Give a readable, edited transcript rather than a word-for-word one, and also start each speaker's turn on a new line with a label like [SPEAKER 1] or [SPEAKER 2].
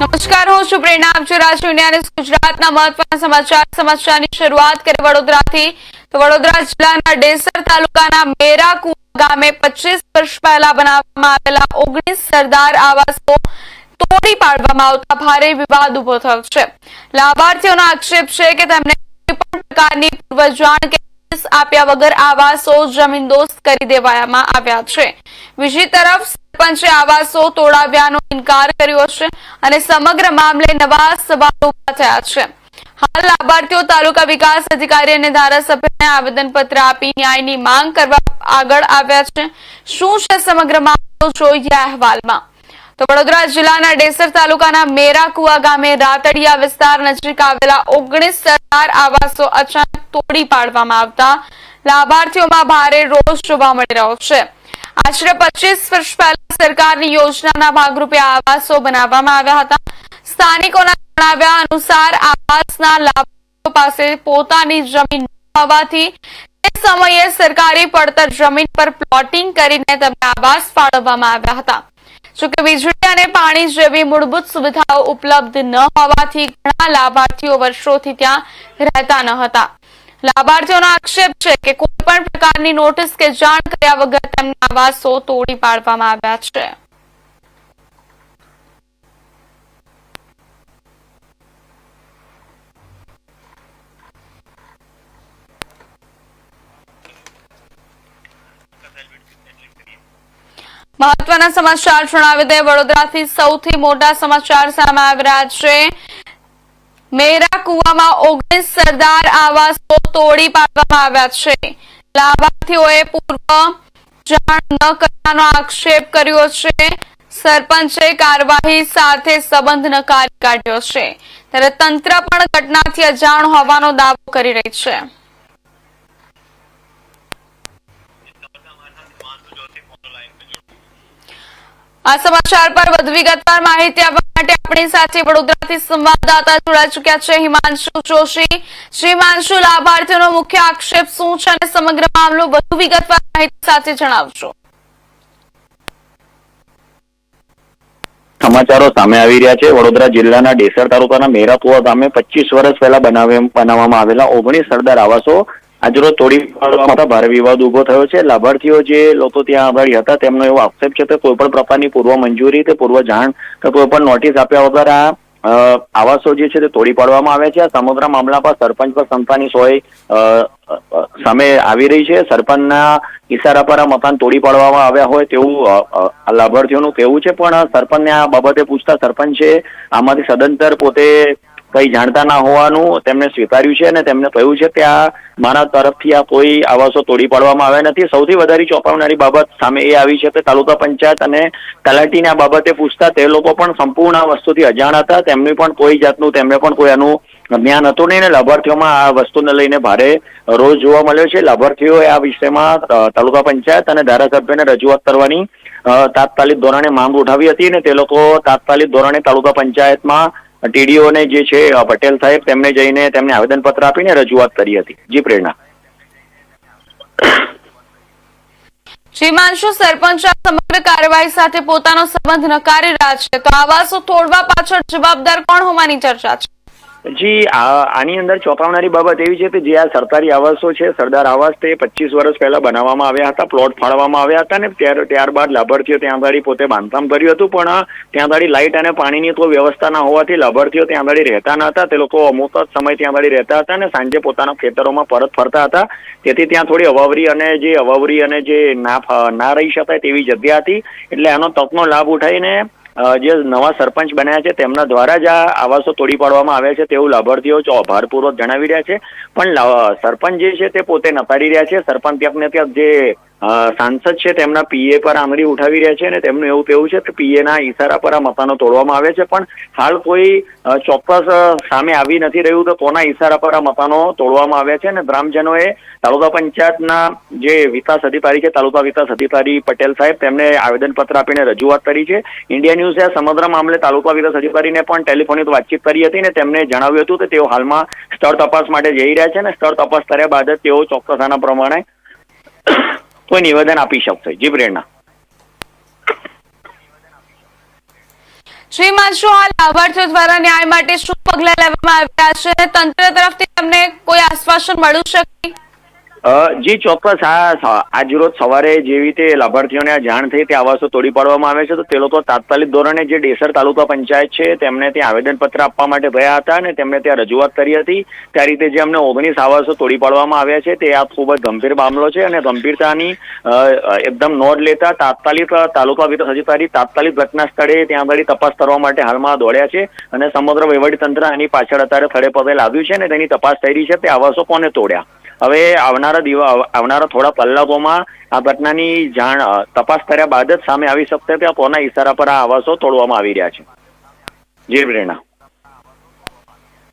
[SPEAKER 1] નમસ્કાર, હું છું પ્રેરણા. આપ જોઈ રહ્યા છો ઇન્ડિયા ન્યૂઝ ગુજરાતના મહત્વના સમાચારની શરૂઆત કરીએ વડોદરાથી. તો વડોદરા જિલ્લાના ડેસર તાલુકાના મેરાકુવા ગામે 25 વર્ષ પહેલા બનાવવામાં આવેલા 19 સરદાર આવાસો તોડી પાડવામાં આવતા ભારે વિવાદ ઉભો થયો છે. લાભાર્થીઓનો આક્ષેપ છે કે તેમને કોઈ પણ પ્રકારની પૂર્વ જાણ કે આપ્યા વગર આવાસો જમીનદોસ્ત કરી દેવામાં આવ્યા છે. બીજી તરફ સરપંચે આવાસો તોડાવ્યાનો ઇનકાર કર્યો છે અને સમગ્ર મામલે નવા સવાલો ઉભા થયા છે. હાલ લાભાર્થીઓ તાલુકા વિકાસ અધિકારી અને ધારાસભ્યને આવેદનપત્ર આપી ન્યાયની માંગ કરવા આગળ આવ્યા છે. શું છે સમગ્ર મામલો, જોઈએ અહેવાલમાં. તો વડોદરા જિલ્લાના ડેસર તાલુકાના મેરાકુવા ગામે રાતડિયા વિસ્તાર નજીક આવેલા 19 સરદાર આવાસો અચાનક તોડી પાડવામાં આવતા લાભાર્થીઓમાં ભારે રોષ જોવા મળી રહ્યો છે. આશરે 25 વર્ષ પહેલા સરકારની યોજનાના ભાગરૂપે આવાસો બનાવવામાં આવ્યા હતા. સ્થાનિકોના જણાવ્યા અનુસાર આવાસના લાભાર્થીઓ પાસે પોતાની જમીન ન હોવાથી તે સમયે સરકારી પડતર જમીન પર પ્લોટિંગ કરીને તેમને આવાસ ફાળવવામાં આવ્યા હતા. જોકે વીજળી અને પાણી જેવી મૂળભૂત સુવિધાઓ ઉપલબ્ધ ન હોવાથી ઘણા લાભાર્થીઓ વર્ષોથી ત્યાં રહેતા ન હતા. લાભાર્થીઓનો આક્ષેપ છે કે કોઈ પણ પ્રકારની નોટિસ કે જાણ કર્યા વગર તેમના આવાસો તોડી પાડવામાં આવ્યા છે. મહત્વના સમાચાર જણાવી દે. વડોદરાથી સૌથી મોટા સમાચાર સામે આવી રહ્યા છે. મેરાકુવામાં 19 સરદાર આવાસો તોડી પાડવામાં આવ્યા છે. લાભાર્થીઓએ પૂર્વ જાણ ન કરવાનો આક્ષેપ કર્યો છે. સરપંચે કાર્યવાહી સાથે સંબંધ નકારી કાઢ્યો છે, ત્યારે તંત્ર પણ ઘટનાથી અજાણ હોવાનો દાવો કરી રહી છે. આ સમાચાર પર વધુ વિગતવાર માહિતી આપવા માટે આપણી સાથે વડોદરાથી સંવાદદાતા જોડાઈ ચૂક્યા છે હિમાંશુ જોશી. હિમાંશુ, લાભાર્થીઓનો મુખ્ય આક્ષેપ શું છે અને સમગ્ર મામલો વધુ વિગતવાર માહિતી સાથે જણાવશો.
[SPEAKER 2] સમાચારો સામે આવી રહ્યા છે. વડોદરા જિલ્લાના ડેસર તાલુકાના મેરાકુવા ગામે 25 વર્ષ પહેલા બનાવવામાં આવેલા 19 સરદાર આવાસો આજરોજ તોડી પાડવામાં ભારે વિવાદ ઉભો થયો છે. લાભાર્થીઓ જે લોકો ત્યાં આગળ હતા તેમનો એવો આક્ષેપ છે કે કોઈ પણ પ્રકારની પૂર્વ મંજૂરી કે પૂર્વ જાણ કે કોઈ પણ નોટિસ આપ્યા વગર આ આવાસો જે છે તે તોડી પાડવામાં આવ્યા છે. આ સમગ્ર મામલા પર સરપંચ પર સંતાની સોય સામે આવી રહી છે. સરપંચના ઈશારા પર આ મકાન તોડી પાડવામાં આવ્યા હોય તેવું લાભાર્થીઓનું કહેવું છે, પણ સરપંચને આ બાબતે પૂછતા સરપંચે આમાંથી સદંતર પોતે કઈ જાણતા ના હોવાનું તેમને સ્વીકાર્યું છે અને તેમને કહ્યું છે કે આ મારા તરફથી આ કોઈ આવાસો તોડી પાડવામાં આવ્યા નથી. સૌથી વધારે ચોંકાવનારી બાબત સામે એ આવી છે કે તાલુકા પંચાયત અને તલાટીને આ બાબતે પૂછતા તે લોકો પણ સંપૂર્ણ આ વસ્તુથી અજાણ હતા. તેમને પણ કોઈ જાતનું તેમને પણ કોઈ આનું જ્ઞાન હતું નહીં અને લાભાર્થીઓમાં આ વસ્તુને લઈને ભારે રોષ જોવા મળ્યો છે. લાભાર્થીઓએ આ વિષયમાં તાલુકા પંચાયત અને ધારાસભ્યને રજૂઆત કરવાની તાત્કાલિક ધોરણે માંગ ઉઠાવી હતી અને તે લોકો તાત્કાલિક ધોરણે તાલુકા પંચાયતમાં ટીડીઓને જે છે પટેલ સાહેબ તેમને જઈને તેમને આવેદનપત્ર આપીને રજૂઆત કરી હતી. જી પ્રેરણા.
[SPEAKER 1] હિમાંશુ, સરપંચ સમગ્ર કાર્યવાહી સાથે પોતાનો સંબંધ નકારી રહ્યા છે, તો આવાસો તોડવા પાછળ જવાબદાર કોણ હોવાની ચર્ચા છે?
[SPEAKER 2] જી, આની અંદર ચોંકાવનારી બાબત એવી છે કે જે આ સરકારી આવાસો છે સરદાર આવાસ તે 25 વર્ષ પહેલા બનાવવામાં આવ્યા હતા, પ્લોટ ફાળવવામાં આવ્યા હતા ને ત્યારબાદ લાભાર્થીઓ ત્યાં આગળ પોતે બાંધકામ કર્યું હતું, પણ ત્યાં આગળ લાઇટ અને પાણીની કોઈ વ્યવસ્થા ના હોવાથી લાભાર્થીઓ ત્યાં આગળ રહેતા ન હતા. તે લોકો અમુક જ સમય ત્યાં આગળ રહેતા હતા અને સાંજે પોતાના ખેતરોમાં પરત ફરતા હતા. તેથી ત્યાં થોડી અવાવરી અને જે ના રહી શકાય તેવી જગ્યા હતી. એટલે આનો તકનો લાભ ઉઠાવીને જે નવા સરપંચ બન્યા છે તેમના દ્વારા જ આ આવાસો તોડી પાડવામાં આવ્યા છે તેવું લાભાર્થીઓ ભારપૂર્વક જણાવી રહ્યા છે. પણ સરપંચ જે છે તે પોતે નકારી રહ્યા છે. સરપંચ ક્યાંક ને ક્યાંક જે સાંસદ છે તેમના પીએ પર આંગળી ઉઠાવી રહ્યા છે અને તેમનું એવું કહેવું છે કે પીએના ઈશારા પર આ મકાનો તોડવામાં આવે છે, પણ હાલ કોઈ ચોક્કસ સામે આવી નથી રહ્યું કે કોના ઈશારા પર આ મકાનો તોડવામાં આવ્યા છે. અને ગ્રામજનોએ તાલુકા પંચાયતના જે વિકાસ અધિકારી છે તાલુકા વિકાસ અધિકારી પટેલ સાહેબ તેમને આવેદનપત્ર આપીને રજૂઆત કરી છે. ઇન્ડિયા ન્યૂઝે સમગ્ર મામલે તાલુકા વિકાસ અધિકારીને પણ ટેલિફોનિક વાતચીત કરી હતી અને તેમને જણાવ્યું હતું કે તેઓ હાલમાં સ્થળ તપાસ માટે જઈ રહ્યા છે અને સ્થળ તપાસ કર્યા બાદ જ તેઓ ચોક્કસ આના પ્રમાણે કોઈ નિવેદન આપી શકશે. જી પ્રેરણા.
[SPEAKER 1] જેમાં શું હાલ લાભાર્થીઓ દ્વારા ન્યાય માટે શું પગલાં લેવામાં આવ્યા છે અને તંત્ર તરફથી તમને કોઈ આશ્વાસન મળ્યું છે કે?
[SPEAKER 2] જી ચોક્કસ. આજરોજ સવારે જેવી રીતે લાભાર્થીઓને આ જાણ થઈ તે આવાસો તોડી પાડવામાં આવે છે તો તે લોકો તાત્કાલિક ધોરણે જે ડેસર તાલુકા પંચાયત છે તેમને ત્યાં આવેદનપત્ર આપવા માટે ગયા હતા અને તેમણે ત્યાં રજૂઆત કરી હતી. તે રીતે જે અમને 19 આવાસો તોડી પાડવામાં આવ્યા છે તે આ ખૂબ જ ગંભીર મામલો છે અને ગંભીરતાની એકદમ નોંધ લેતા તાત્કાલિક તાલુકા વિકાસ અધિકારી તાત્કાલિક ઘટના સ્થળે ત્યાં આગળ તપાસ કરવા માટે હાલમાં દોડ્યા છે અને સમગ્ર વહીવટીતંત્ર આની પાછળ અત્યારે થડે પગે લાવ્યું છે અને તેની તપાસ થઈ રહી છે તે આવાસો કોને તોડ્યા. હવે આવનારા થોડા કલાકોમાં આ ઘટનાની જાણ તપાસ કર્યા બાદ જ સામે આવી શકશે કે કોના ઈશારા પર આ આવાસો તોડવામાં આવી રહ્યા છે. જી પ્રેરણા.